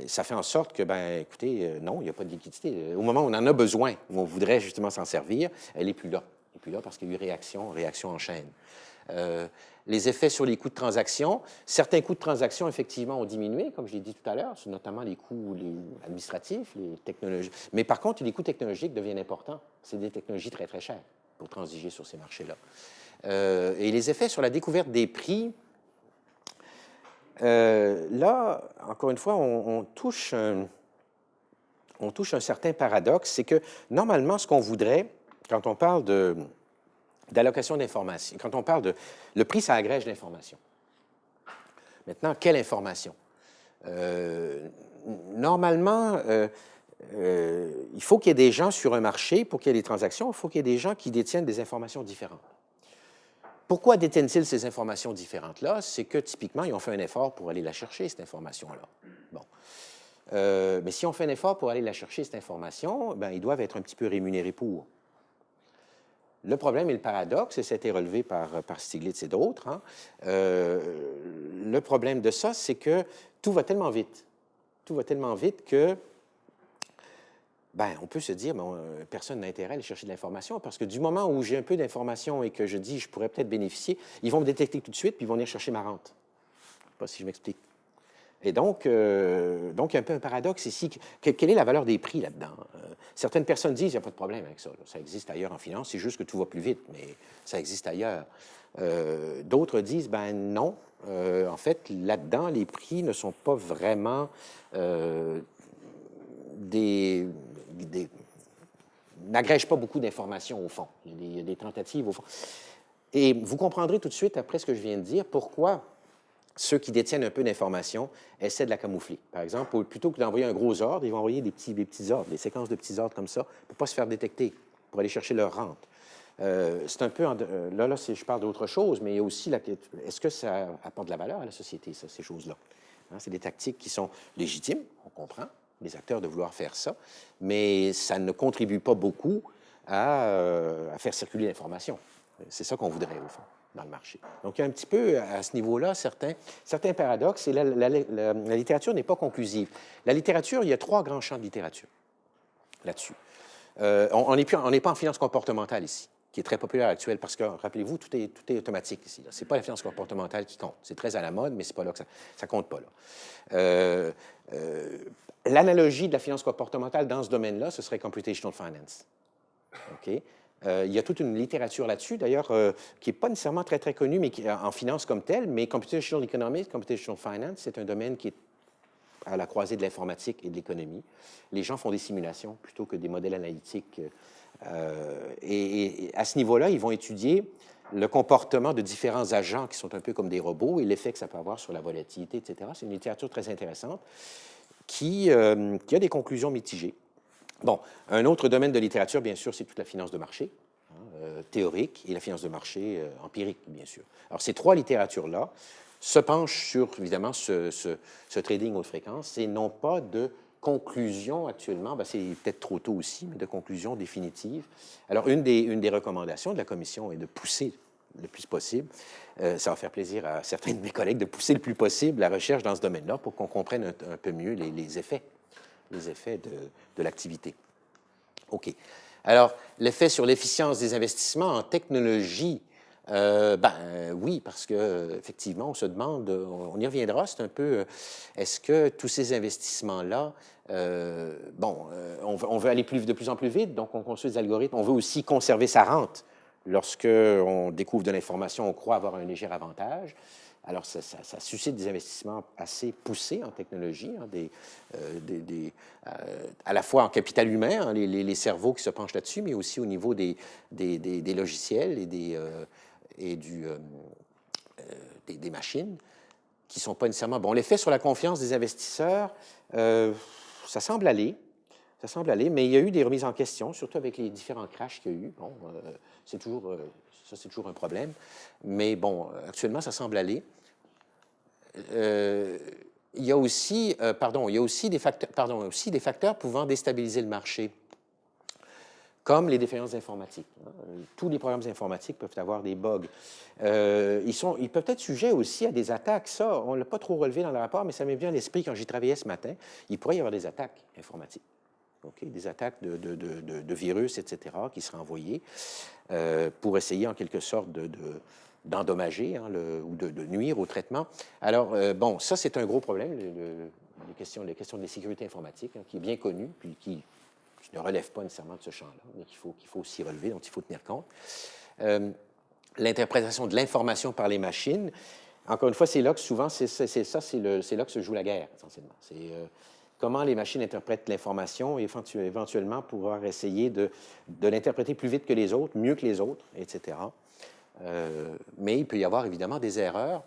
ça fait en sorte que, bien, écoutez, non, il n'y a pas de liquidité. Au moment où on en a besoin, où on voudrait justement s'en servir, elle n'est plus là. Elle n'est plus là parce qu'il y a eu réaction en chaîne. Les effets sur les coûts de transaction. Certains coûts de transaction, effectivement, ont diminué, comme je l'ai dit tout à l'heure, notamment les coûts administratifs, les technologies. Mais par contre, les coûts technologiques deviennent importants. C'est des technologies très, très chères pour transiger sur ces marchés-là. Et les effets sur la découverte des prix, là, encore une fois, on touche un certain paradoxe. C'est que, normalement, ce qu'on voudrait, quand on parle d'allocation d'informations. Quand on parle de... Le prix, ça agrège l'information. Maintenant, quelle information? Normalement, il faut qu'il y ait des gens sur un marché, pour qu'il y ait des transactions, il faut qu'il y ait des gens qui détiennent des informations différentes. Pourquoi détiennent-ils ces informations différentes-là? C'est que, typiquement, ils ont fait un effort pour aller la chercher, cette information-là. Bon. Mais si on fait un effort pour aller la chercher, cette information, bien, ils doivent être un petit peu rémunérés pour. Le problème et le paradoxe, et ça a été relevé par Stiglitz et d'autres, hein, le problème de ça, c'est que tout va tellement vite. Tout va tellement vite que, ben, on peut se dire, bon, personne n'a intérêt à aller chercher de l'information parce que du moment où j'ai un peu d'information et que je dis, je pourrais peut-être bénéficier, ils vont me détecter tout de suite puis ils vont venir chercher ma rente. Je ne sais pas si je m'explique. Et donc, il y a un peu un paradoxe ici. Quelle est la valeur des prix là-dedans? Certaines personnes disent, il n'y a pas de problème avec ça. Là. Ça existe ailleurs en finance, c'est juste que tout va plus vite, mais ça existe ailleurs. D'autres disent, ben non. En fait, là-dedans, les prix ne sont pas vraiment n'agrègent pas beaucoup d'informations au fond. Il y a des tentatives au fond. Et vous comprendrez tout de suite, après ce que je viens de dire, pourquoi ceux qui détiennent un peu d'informations essaient de la camoufler. Par exemple, plutôt que d'envoyer un gros ordre, ils vont envoyer des petits ordres, des séquences de petits ordres comme ça, pour ne pas se faire détecter, pour aller chercher leur rente. C'est un peu... Là, je parle d'autre chose, mais il y a aussi... Est-ce que ça apporte de la valeur à la société, ça, ces choses-là? Hein, c'est des tactiques qui sont légitimes, on comprend, les acteurs de vouloir faire ça, mais ça ne contribue pas beaucoup à faire circuler l'information. C'est ça qu'on voudrait, au fond, dans le marché. Donc, il y a un petit peu, à ce niveau-là, certains paradoxes, et la littérature n'est pas conclusive. La littérature, il y a 3 grands champs de littérature là-dessus. On n'est pas en finance comportementale ici, qui est très populaire actuelle, parce que, rappelez-vous, tout est automatique ici. Ce n'est pas la finance comportementale qui compte. C'est très à la mode, mais ce n'est pas là que ça ne compte pas. L'analogie de la finance comportementale dans ce domaine-là, ce serait computational finance. OK? Il y a toute une littérature là-dessus, d'ailleurs, qui n'est pas nécessairement très, très connue mais en finance comme telle, mais computational economics, computational finance, c'est un domaine qui est à la croisée de l'informatique et de l'économie. Les gens font des simulations plutôt que des modèles analytiques. Et à ce niveau-là, ils vont étudier le comportement de différents agents qui sont un peu comme des robots et l'effet que ça peut avoir sur la volatilité, etc. C'est une littérature très intéressante qui a des conclusions mitigées. Bon, un autre domaine de littérature, bien sûr, c'est toute la finance de marché, théorique, et la finance de marché empirique, bien sûr. Alors, ces 3 littératures-là se penchent sur, évidemment, ce trading haute fréquence et n'ont pas de conclusion actuellement, c'est peut-être trop tôt aussi, mais de conclusion définitive. Alors, une des recommandations de la Commission est de pousser le plus possible. Ça va faire plaisir à certains de mes collègues de pousser le plus possible la recherche dans ce domaine-là pour qu'on comprenne un peu mieux les effets de l'activité. OK. Alors, l'effet sur l'efficience des investissements en technologie, oui, parce qu'effectivement, on se demande, on y reviendra, c'est un peu, est-ce que tous ces investissements-là, on veut aller de plus en plus vite, donc on construit des algorithmes, on veut aussi conserver sa rente. Lorsqu'on découvre de l'information, on croit avoir un léger avantage. Alors, ça suscite des investissements assez poussés en technologie, à la fois en capital humain, les cerveaux qui se penchent là-dessus, mais aussi au niveau des logiciels et des machines qui ne sont pas nécessairement... Bon, l'effet sur la confiance des investisseurs, ça semble aller. Ça semble aller, mais il y a eu des remises en question, surtout avec les différents crashs qu'il y a eu. Bon, c'est toujours un problème. Mais bon, actuellement, ça semble aller. Il y a aussi des facteurs pouvant déstabiliser le marché, comme les défaillances informatiques. Tous les programmes informatiques peuvent avoir des bugs. Ils peuvent être sujets aussi à des attaques. Ça, on ne l'a pas trop relevé dans le rapport, mais ça m'est bien à l'esprit quand j'y travaillais ce matin. Il pourrait y avoir des attaques informatiques. Okay, des attaques de virus, etc., qui seraient envoyées pour essayer en quelque sorte d'endommager ou de nuire au traitement. Alors, ça, c'est un gros problème, les questions de la sécurité informatique, qui est bien connu, puis qui ne relève pas nécessairement de ce champ-là, mais qu'il faut aussi relever, dont il faut tenir compte. L'interprétation de l'information par les machines, encore une fois, c'est là que souvent, c'est là que se joue la guerre, essentiellement. C'est... comment les machines interprètent l'information et éventuellement pouvoir essayer de l'interpréter plus vite que les autres, mieux que les autres, etc. Mais il peut y avoir évidemment des erreurs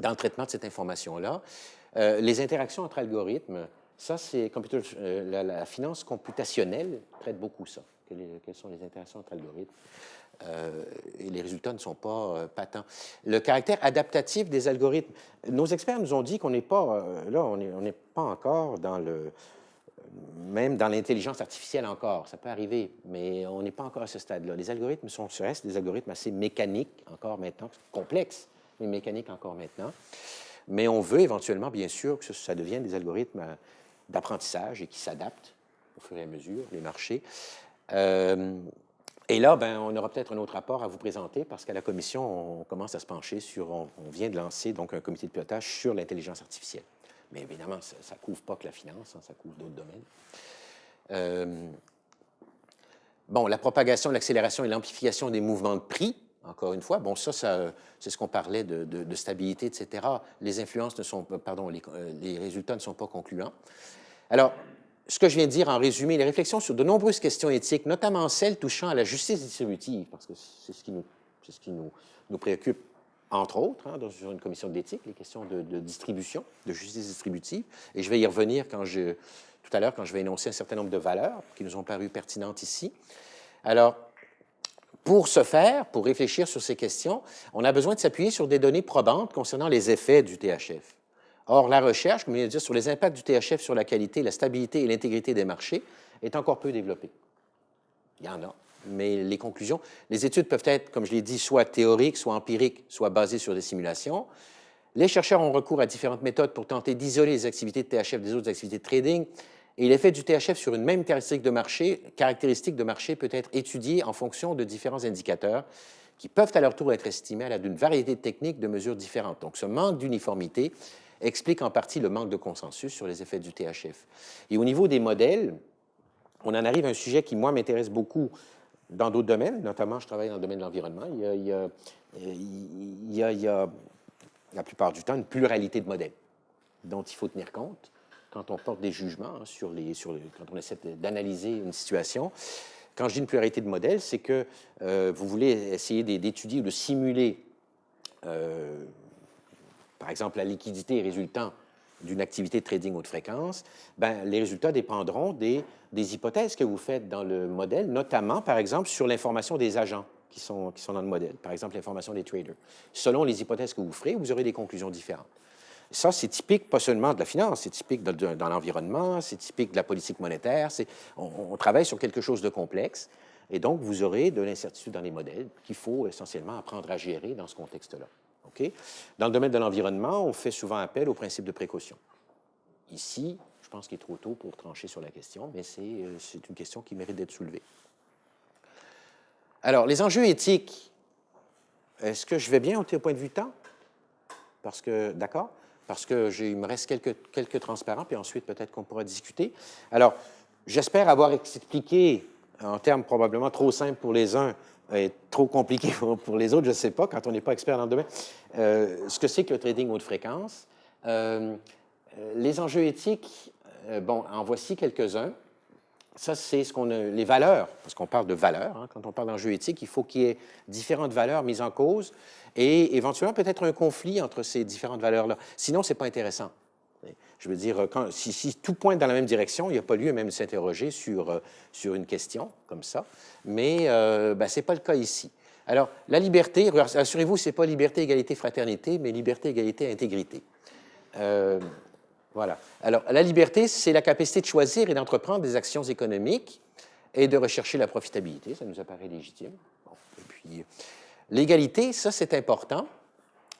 dans le traitement de cette information-là. Les interactions entre algorithmes, ça, c'est la finance computationnelle traite beaucoup ça. Quelles sont les interactions entre algorithmes? Et les résultats ne sont pas patents. Le caractère adaptatif des algorithmes. Nos experts nous ont dit qu'on n'est pas, on n'est pas encore même dans l'intelligence artificielle encore. Ça peut arriver, mais on n'est pas encore à ce stade-là. Les algorithmes restent des algorithmes assez mécaniques encore maintenant, complexes, mais mécaniques encore maintenant. Mais on veut éventuellement, bien sûr, que ça devienne des algorithmes d'apprentissage et qui s'adaptent au fur et à mesure, les marchés. Et là, on aura peut-être un autre rapport à vous présenter parce qu'à la Commission, on commence à se pencher on vient de lancer donc un comité de pilotage sur l'intelligence artificielle. Mais évidemment, ça ne couvre pas que la finance, ça couvre d'autres domaines. La propagation, l'accélération et l'amplification des mouvements de prix, encore une fois, ça c'est ce qu'on parlait de stabilité, etc. Les influences les résultats ne sont pas concluants. Alors, ce que je viens de dire en résumé, les réflexions sur de nombreuses questions éthiques, notamment celles touchant à la justice distributive, parce que c'est ce qui nous préoccupe, entre autres, dans une commission d'éthique, les questions de distribution, de justice distributive. Et je vais y revenir tout à l'heure quand je vais énoncer un certain nombre de valeurs qui nous ont paru pertinentes ici. Alors, pour réfléchir sur ces questions, on a besoin de s'appuyer sur des données probantes concernant les effets du THF. Or, la recherche, comme je viens de dire, sur les impacts du THF sur la qualité, la stabilité et l'intégrité des marchés est encore peu développée. Il y en a, mais les conclusions, les études peuvent être, comme je l'ai dit, soit théoriques, soit empiriques, soit basées sur des simulations. Les chercheurs ont recours à différentes méthodes pour tenter d'isoler les activités de THF des autres activités de trading, et l'effet du THF sur une même caractéristique de marché peut être étudié en fonction de différents indicateurs qui peuvent à leur tour être estimés à l'aide d'une variété de techniques de mesures différentes. Donc, ce manque d'uniformité explique en partie le manque de consensus sur les effets du THF. Et au niveau des modèles, on en arrive à un sujet qui, moi, m'intéresse beaucoup dans d'autres domaines, notamment je travaille dans le domaine de l'environnement. Il y a la plupart du temps une pluralité de modèles dont il faut tenir compte quand on porte des jugements quand on essaie d'analyser une situation. Quand je dis une pluralité de modèles, c'est que vous voulez essayer d'étudier ou de simuler par exemple, la liquidité résultant d'une activité de trading haute fréquence, les résultats dépendront des hypothèses que vous faites dans le modèle, notamment, par exemple, sur l'information des agents qui sont dans le modèle, par exemple, l'information des traders. Selon les hypothèses que vous ferez, vous aurez des conclusions différentes. Ça, c'est typique pas seulement de la finance, c'est typique dans l'environnement, c'est typique de la politique monétaire. On travaille sur quelque chose de complexe. Et donc, vous aurez de l'incertitude dans les modèles qu'il faut essentiellement apprendre à gérer dans ce contexte-là. Okay? Dans le domaine de l'environnement, on fait souvent appel au principe de précaution. Ici, je pense qu'il est trop tôt pour trancher sur la question, mais c'est une question qui mérite d'être soulevée. Alors, les enjeux éthiques, est-ce que je vais bien au point de vue temps? Parce que, d'accord? Parce qu'il me reste quelques transparents, puis ensuite, peut-être qu'on pourra discuter. Alors, j'espère avoir expliqué, en termes probablement trop simples pour les uns et trop compliqués pour les autres, je ne sais pas, quand on n'est pas expert dans le domaine, ce que c'est que le trading haute fréquence. Les enjeux éthiques, bon, en voici quelques-uns. Ça, c'est les valeurs, parce qu'on parle de valeurs. Hein, quand on parle d'enjeux éthiques, il faut qu'il y ait différentes valeurs mises en cause et éventuellement peut-être un conflit entre ces différentes valeurs-là. Sinon, ce n'est pas intéressant. Je veux dire, si tout pointe dans la même direction, il n'y a pas lieu même de s'interroger sur une question comme ça. Mais ce n'est pas le cas ici. Alors, la liberté, assurez-vous, ce n'est pas liberté, égalité, fraternité, mais liberté, égalité, intégrité. Voilà. Alors, la liberté, c'est la capacité de choisir et d'entreprendre des actions économiques et de rechercher la profitabilité. Ça nous apparaît légitime. Bon. Et puis, l'égalité, ça, c'est important.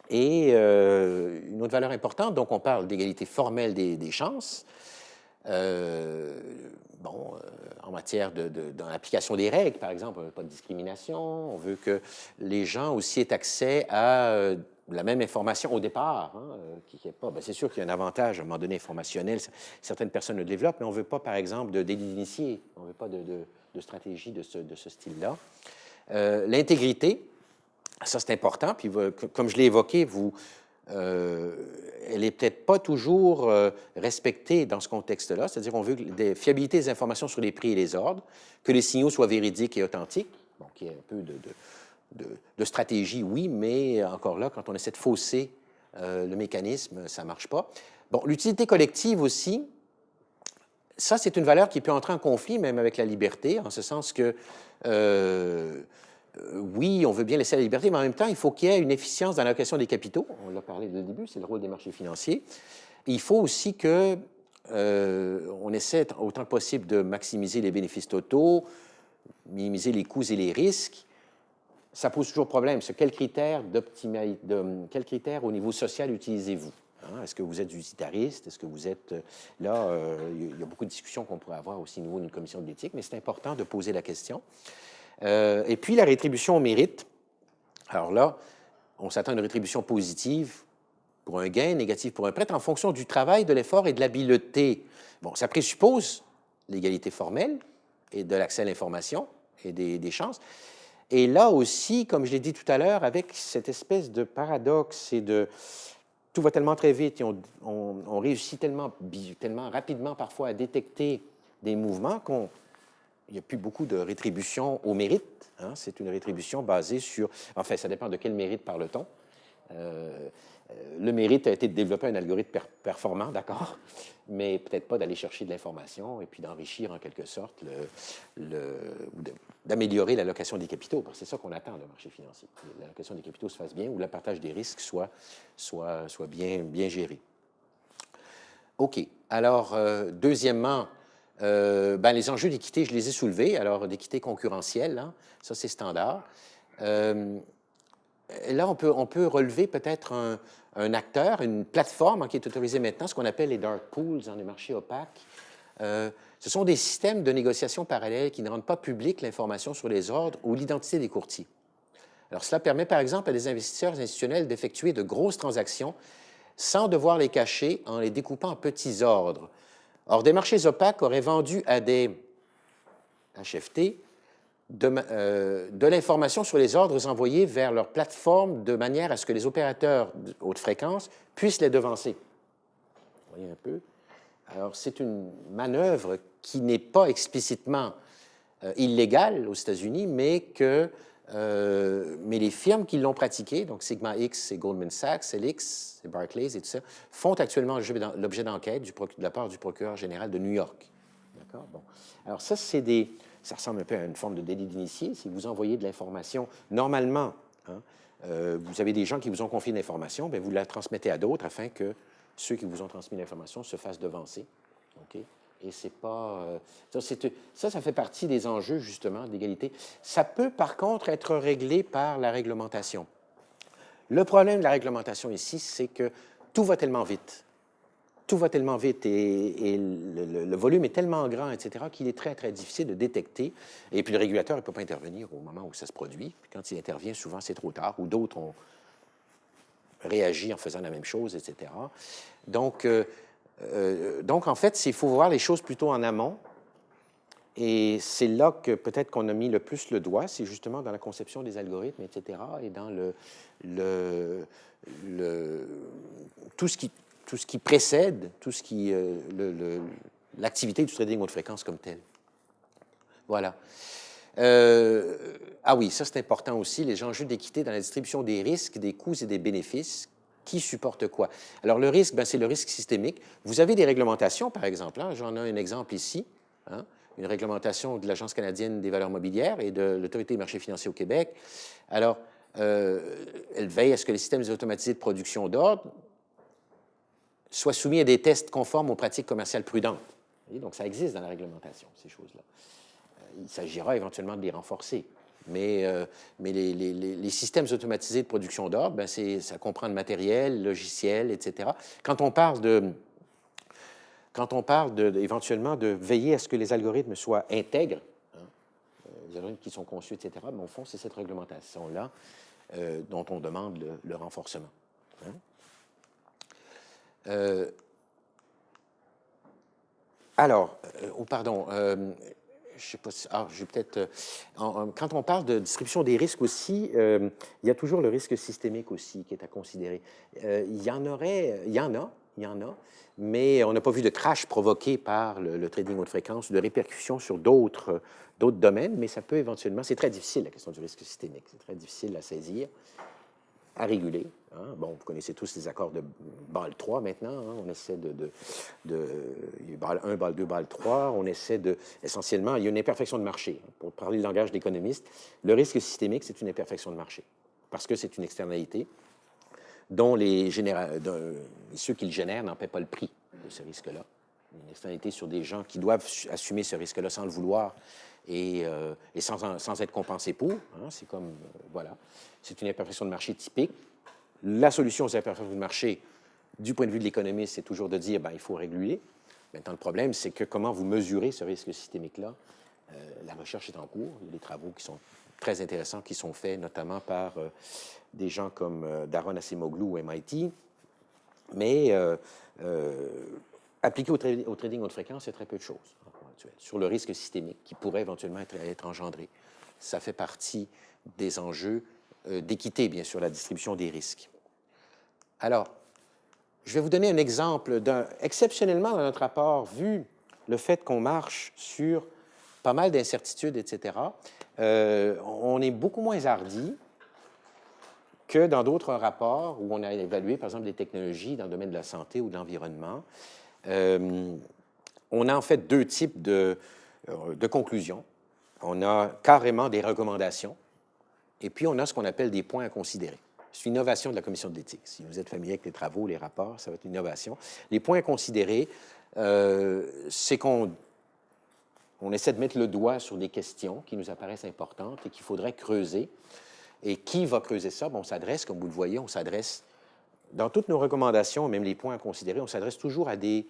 Et une autre valeur importante, donc on parle d'égalité formelle des chances. En matière dans l'application des règles, par exemple, on ne veut pas de discrimination, on veut que les gens aussi aient accès à la même information au départ. Hein, c'est sûr qu'il y a un avantage à un moment donné informationnel, certaines personnes le développent, mais on ne veut pas, par exemple, de délit d'initié, on ne veut pas de stratégie de ce style-là. L'intégrité, ça c'est important, puis comme je l'ai évoqué, elle n'est peut-être pas toujours respectée dans ce contexte-là, c'est-à-dire on veut des fiabilités des informations sur les prix et les ordres, que les signaux soient véridiques et authentiques, bon, qu'il y ait un peu de stratégie, oui, mais encore là, quand on essaie de fausser le mécanisme, ça ne marche pas. Bon, l'utilité collective aussi, ça, c'est une valeur qui peut entrer en conflit même avec la liberté, en ce sens que, oui, on veut bien laisser la liberté, mais en même temps, il faut qu'il y ait une efficience dans l'allocation des capitaux. On l'a parlé dès le début, c'est le rôle des marchés financiers. Et il faut aussi que on essaie autant que possible de maximiser les bénéfices totaux, minimiser les coûts et les risques. Ça pose toujours problème. Quel critère au niveau social utilisez-vous? Hein? Est-ce que vous êtes utilitariste? Est-ce que vous êtes... Là, il y a beaucoup de discussions qu'on pourrait avoir aussi au niveau d'une commission d'éthique, mais c'est important de poser la question. Et puis, la rétribution au mérite. Alors là, on s'attend à une rétribution positive pour un gain, négative pour un prêt, en fonction du travail, de l'effort et de l'habileté. Bon, ça présuppose l'égalité formelle et de l'accès à l'information et des chances. Et là aussi, comme je l'ai dit tout à l'heure, avec cette espèce de paradoxe et tout va tellement très vite et on réussit tellement rapidement parfois à détecter des mouvements qu'il n'y a plus beaucoup de rétribution au mérite. Hein. C'est une rétribution basée sur... Enfin, ça dépend de quel mérite parle-t-on. Le mérite a été de développer un algorithme performant, d'accord, mais peut-être pas d'aller chercher de l'information et puis d'enrichir en quelque sorte, d'améliorer l'allocation des capitaux, parce que c'est ça qu'on attend d'un marché financier. L'allocation des capitaux se fasse bien ou le partage des risques soit bien géré. OK. Alors, deuxièmement, les enjeux d'équité, je les ai soulevés. Alors, d'équité concurrentielle, hein, ça, c'est standard. Là, on peut relever peut-être un acteur, une plateforme qui est autorisée maintenant, ce qu'on appelle les dark pools dans les marchés opaques. Ce sont des systèmes de négociation parallèles qui ne rendent pas publique l'information sur les ordres ou l'identité des courtiers. Alors, cela permet, par exemple, à des investisseurs institutionnels d'effectuer de grosses transactions sans devoir les cacher en les découpant en petits ordres. Or, des marchés opaques auraient vendu à des HFT de l'information sur les ordres envoyés vers leur plateforme de manière à ce que les opérateurs de haute fréquence puissent les devancer. Vous voyez un peu? Alors, c'est une manœuvre qui n'est pas explicitement illégale aux États-Unis, mais les firmes qui l'ont pratiquée, donc Sigma X et Goldman Sachs, LX et Barclays et tout ça, font actuellement l'objet d'enquête de la part du procureur général de New York. D'accord? Bon. Alors, ça ressemble un peu à une forme de délit d'initié. Si vous envoyez de l'information, normalement, hein, vous avez des gens qui vous ont confié de l'information, vous la transmettez à d'autres afin que ceux qui vous ont transmis l'information se fassent devancer. OK? Et c'est pas... ça fait partie des enjeux, justement, d'égalité. Ça peut, par contre, être réglé par la réglementation. Le problème de la réglementation ici, c'est que tout va tellement vite. Tout va tellement vite et le volume est tellement grand, etc., qu'il est très, très difficile de détecter. Et puis, le régulateur ne peut pas intervenir au moment où ça se produit. Puis quand il intervient, souvent, c'est trop tard, ou d'autres ont réagi en faisant la même chose, etc. Donc, en fait, il faut voir les choses plutôt en amont. Et c'est là que peut-être qu'on a mis le plus le doigt, c'est justement dans la conception des algorithmes, etc., et dans tout ce qui précède, l'activité du trading haute fréquence comme telle. Voilà. Ah oui, ça c'est important aussi, les enjeux d'équité dans la distribution des risques, des coûts et des bénéfices. Qui supporte quoi? Alors, le risque, c'est le risque systémique. Vous avez des réglementations, par exemple. Hein, j'en ai un exemple ici. Hein, une réglementation de l'Agence canadienne des valeurs mobilières et de l'Autorité des marchés financiers au Québec. Alors, elle veille à ce que les systèmes automatisés de production d'ordre soient soumis à des tests conformes aux pratiques commerciales prudentes. Et donc, ça existe dans la réglementation, ces choses-là. Il s'agira éventuellement de les renforcer. Mais les systèmes automatisés de production d'ordre, ça comprend le matériel, le logiciel, etc. Quand on parle éventuellement de veiller à ce que les algorithmes soient intègres, hein, les algorithmes qui sont conçus, etc., au fond, c'est cette réglementation-là dont on demande le renforcement. Hein. Je sais pas si, je vais peut-être... quand on parle de distribution des risques aussi, il y a toujours le risque systémique aussi qui est à considérer. Il y en a, mais on n'a pas vu de crash provoqué par le trading haute fréquence, de répercussions sur d'autres domaines, mais ça peut éventuellement... C'est très difficile, la question du risque systémique. C'est très difficile à saisir, à réguler. Hein. Bon, vous connaissez tous les accords de Bâle 3 maintenant. Hein. On essaie Bâle 1, Bâle 2, Bâle 3. On essaie essentiellement, il y a une imperfection de marché. Pour parler le langage d'économiste, le risque systémique, c'est une imperfection de marché parce que c'est une externalité dont ceux qui le génèrent n'en paient pas le prix de ce risque-là. Une externalité sur des gens qui doivent assumer ce risque-là sans le vouloir et sans être compensés pour. Hein. C'est comme, voilà, c'est une imperfection de marché typique. La solution aux imperfections de marché, du point de vue de l'économiste, c'est toujours de dire, il faut réguler. Maintenant, le problème, c'est que comment vous mesurez ce risque systémique-là? La recherche est en cours. Il y a des travaux qui sont très intéressants qui sont faits, notamment par des gens comme Daron Acemoglu au MIT. Mais appliqué au trading haute fréquence, c'est très peu de choses sur le risque systémique qui pourrait éventuellement être engendré. Ça fait partie des enjeux d'équité, bien sûr, la distribution des risques. Alors, je vais vous donner un exemple exceptionnellement dans notre rapport, vu le fait qu'on marche sur pas mal d'incertitudes, etc., on est beaucoup moins hardi que dans d'autres rapports où on a évalué, par exemple, des technologies dans le domaine de la santé ou de l'environnement. On a en fait deux types de conclusions. On a carrément des recommandations, et puis on a ce qu'on appelle des points à considérer. C'est une innovation de la commission de l'éthique. Si vous êtes familier avec les travaux, les rapports, ça va être une innovation. Les points à considérer, c'est qu'on essaie de mettre le doigt sur des questions qui nous apparaissent importantes et qu'il faudrait creuser. Et qui va creuser ça? On s'adresse, comme vous le voyez, on s'adresse, dans toutes nos recommandations, même les points à considérer, on s'adresse toujours à des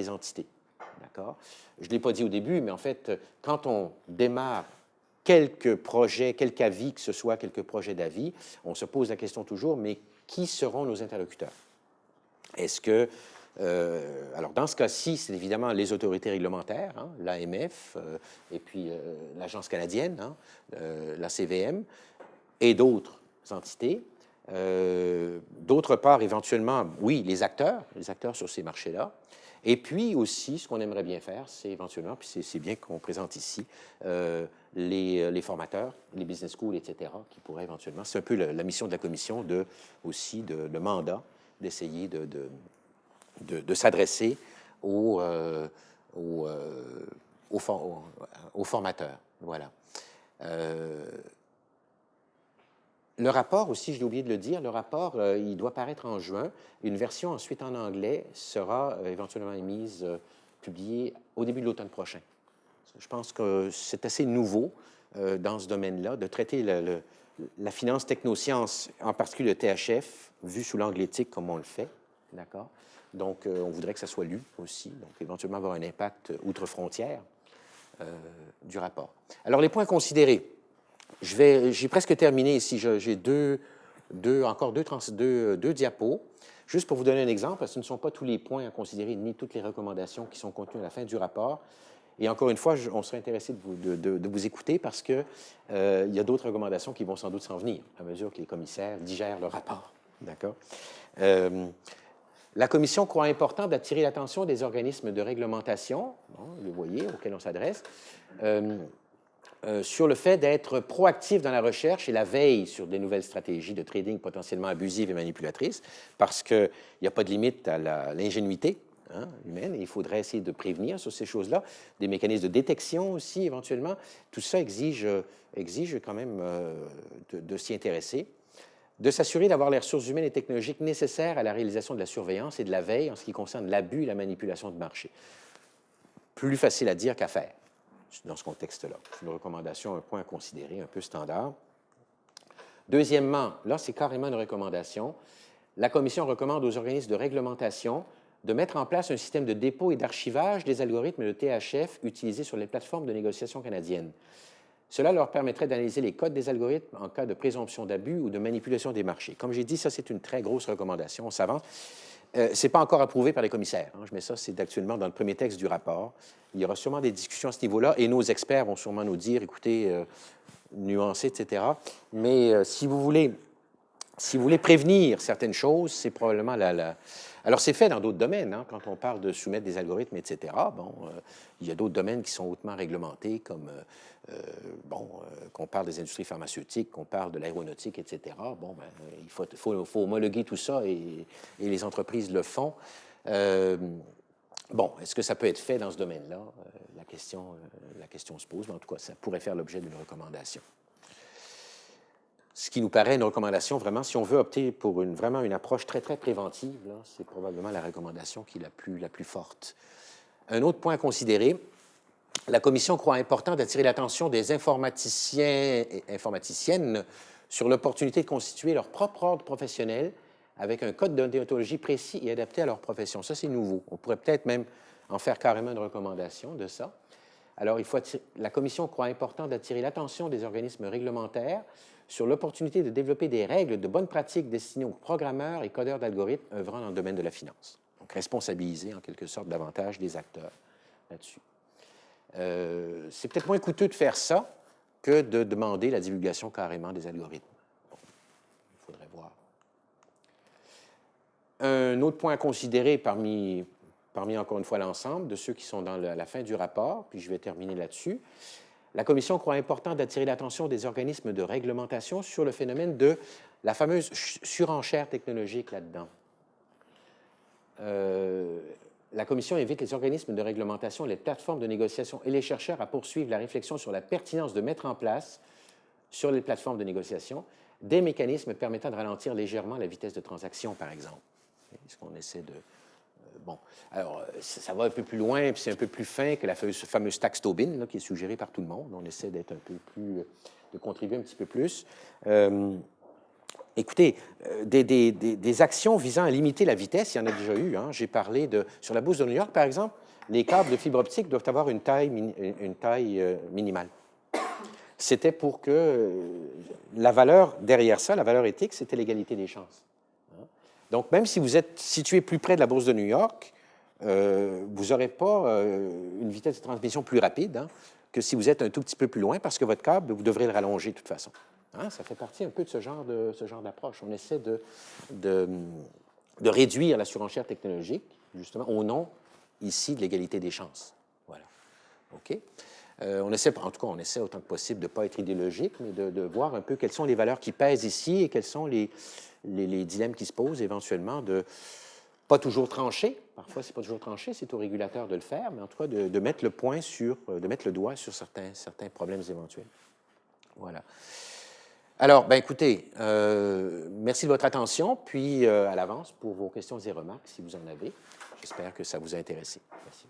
entités. D'accord? Je ne l'ai pas dit au début, mais en fait, quand on démarre quelques projets, quelque avis que ce soit, quelques projets d'avis, on se pose la question toujours, mais qui seront nos interlocuteurs? Est-ce que... alors, dans ce cas-ci, c'est évidemment les autorités réglementaires, hein, l'AMF, et puis l'Agence canadienne, hein, la CVM, et d'autres entités. D'autre part, éventuellement, oui, les acteurs sur ces marchés-là. Et puis aussi, ce qu'on aimerait bien faire, c'est éventuellement, puis c'est bien qu'on présente ici, les formateurs, les business schools, etc., qui pourraient éventuellement, c'est un peu la mission de la commission, aussi le mandat d'essayer de s'adresser aux formateurs. Voilà. Le rapport aussi, je l'ai oublié de le dire, le rapport, il doit paraître en juin. Une version ensuite en anglais sera éventuellement émise, publiée au début de l'automne prochain. Je pense que c'est assez nouveau dans ce domaine-là de traiter la finance technosciences, en particulier le THF, vu sous l'angle éthique comme on le fait. D'accord? Donc, on voudrait que ça soit lu aussi, donc éventuellement avoir un impact outre-frontière du rapport. Alors, les points considérés. J'ai presque terminé ici. J'ai encore deux diapos. Juste pour vous donner un exemple, parce que ce ne sont pas tous les points à considérer, ni toutes les recommandations qui sont contenues à la fin du rapport. Et encore une fois, on serait intéressé de vous écouter parce qu'il y a d'autres recommandations qui vont sans doute s'en venir à mesure que les commissaires digèrent le rapport. D'accord? La Commission croit important d'attirer l'attention des organismes de réglementation, bon, vous voyez, auxquels on s'adresse, sur le fait d'être proactif dans la recherche et la veille sur des nouvelles stratégies de trading potentiellement abusives et manipulatrices, parce qu'il n'y a pas de limite à l'ingénuité humaine, et il faudrait essayer de prévenir sur ces choses-là, des mécanismes de détection aussi, éventuellement. Tout ça exige quand même de s'y intéresser, de s'assurer d'avoir les ressources humaines et technologiques nécessaires à la réalisation de la surveillance et de la veille en ce qui concerne l'abus et la manipulation de marché. Plus facile à dire qu'à faire dans ce contexte-là. C'est une recommandation, un point à considérer, un peu standard. Deuxièmement, là, c'est carrément une recommandation. La Commission recommande aux organismes de réglementation de mettre en place un système de dépôt et d'archivage des algorithmes de THF utilisés sur les plateformes de négociation canadiennes. Cela leur permettrait d'analyser les codes des algorithmes en cas de présomption d'abus ou de manipulation des marchés. Comme j'ai dit, ça, c'est une très grosse recommandation. On s'avance. Ce n'est pas encore approuvé par les commissaires. Je mets ça, c'est actuellement dans le premier texte du rapport. Il y aura sûrement des discussions à ce niveau-là et nos experts vont sûrement nous dire, écoutez, nuancer, etc. Mais si vous voulez prévenir certaines choses, c'est probablement Alors, c'est fait dans d'autres domaines. Quand on parle de soumettre des algorithmes, etc., il y a d'autres domaines qui sont hautement réglementés, comme, qu'on parle des industries pharmaceutiques, qu'on parle de l'aéronautique, etc. Il faut homologuer tout ça et les entreprises le font. Est-ce que ça peut être fait dans ce domaine-là? La question se pose, mais en tout cas, ça pourrait faire l'objet d'une recommandation. Ce qui nous paraît une recommandation, vraiment, si on veut opter pour vraiment une approche très, très préventive, c'est probablement la recommandation qui est la plus forte. Un autre point à considérer, la Commission croit important d'attirer l'attention des informaticiens et informaticiennes sur l'opportunité de constituer leur propre ordre professionnel avec un code de déontologie précis et adapté à leur profession. Ça, c'est nouveau. On pourrait peut-être même en faire carrément une recommandation de ça. Alors, la Commission croit important d'attirer l'attention des organismes réglementaires sur l'opportunité de développer des règles de bonnes pratiques destinées aux programmeurs et codeurs d'algorithmes œuvrant dans le domaine de la finance. Donc, responsabiliser en quelque sorte davantage des acteurs là-dessus. C'est peut-être moins coûteux de faire ça que de demander la divulgation carrément des algorithmes. Bon, il faudrait voir. Un autre point à considérer parmi encore une fois l'ensemble de ceux qui sont dans la fin du rapport, puis je vais terminer là-dessus. La Commission croit important d'attirer l'attention des organismes de réglementation sur le phénomène de la fameuse surenchère technologique là-dedans. La Commission invite les organismes de réglementation, les plateformes de négociation et les chercheurs à poursuivre la réflexion sur la pertinence de mettre en place, sur les plateformes de négociation, des mécanismes permettant de ralentir légèrement la vitesse de transaction, par exemple. C'est ce qu'on essaie de... alors, ça va un peu plus loin, puis c'est un peu plus fin que la fameuse taxe Tobin, là, qui est suggérée par tout le monde. On essaie d'être un peu plus... de contribuer un petit peu plus. Écoutez, des actions visant à limiter la vitesse, il y en a déjà eu. J'ai parlé sur la bourse de New York, par exemple, les câbles de fibre optique doivent avoir une taille minimale. C'était pour que la valeur derrière ça, la valeur éthique, c'était l'égalité des chances. Donc, même si vous êtes situé plus près de la bourse de New York, vous n'aurez pas une vitesse de transmission plus rapide que si vous êtes un tout petit peu plus loin, parce que votre câble, vous devrez le rallonger de toute façon. Ça fait partie un peu de ce genre d'approche. On essaie de réduire la surenchère technologique, justement, au nom, ici, de l'égalité des chances. Voilà. OK? On essaie autant que possible de ne pas être idéologique, mais de voir un peu quelles sont les valeurs qui pèsent ici et quels sont les dilemmes qui se posent éventuellement de pas toujours trancher. Parfois, c'est pas toujours tranché, c'est au régulateur de le faire, mais en tout cas de mettre de mettre le doigt sur certains problèmes éventuels. Voilà. Alors, ben écoutez, merci de votre attention, puis à l'avance pour vos questions et remarques, si vous en avez. J'espère que ça vous a intéressé. Merci.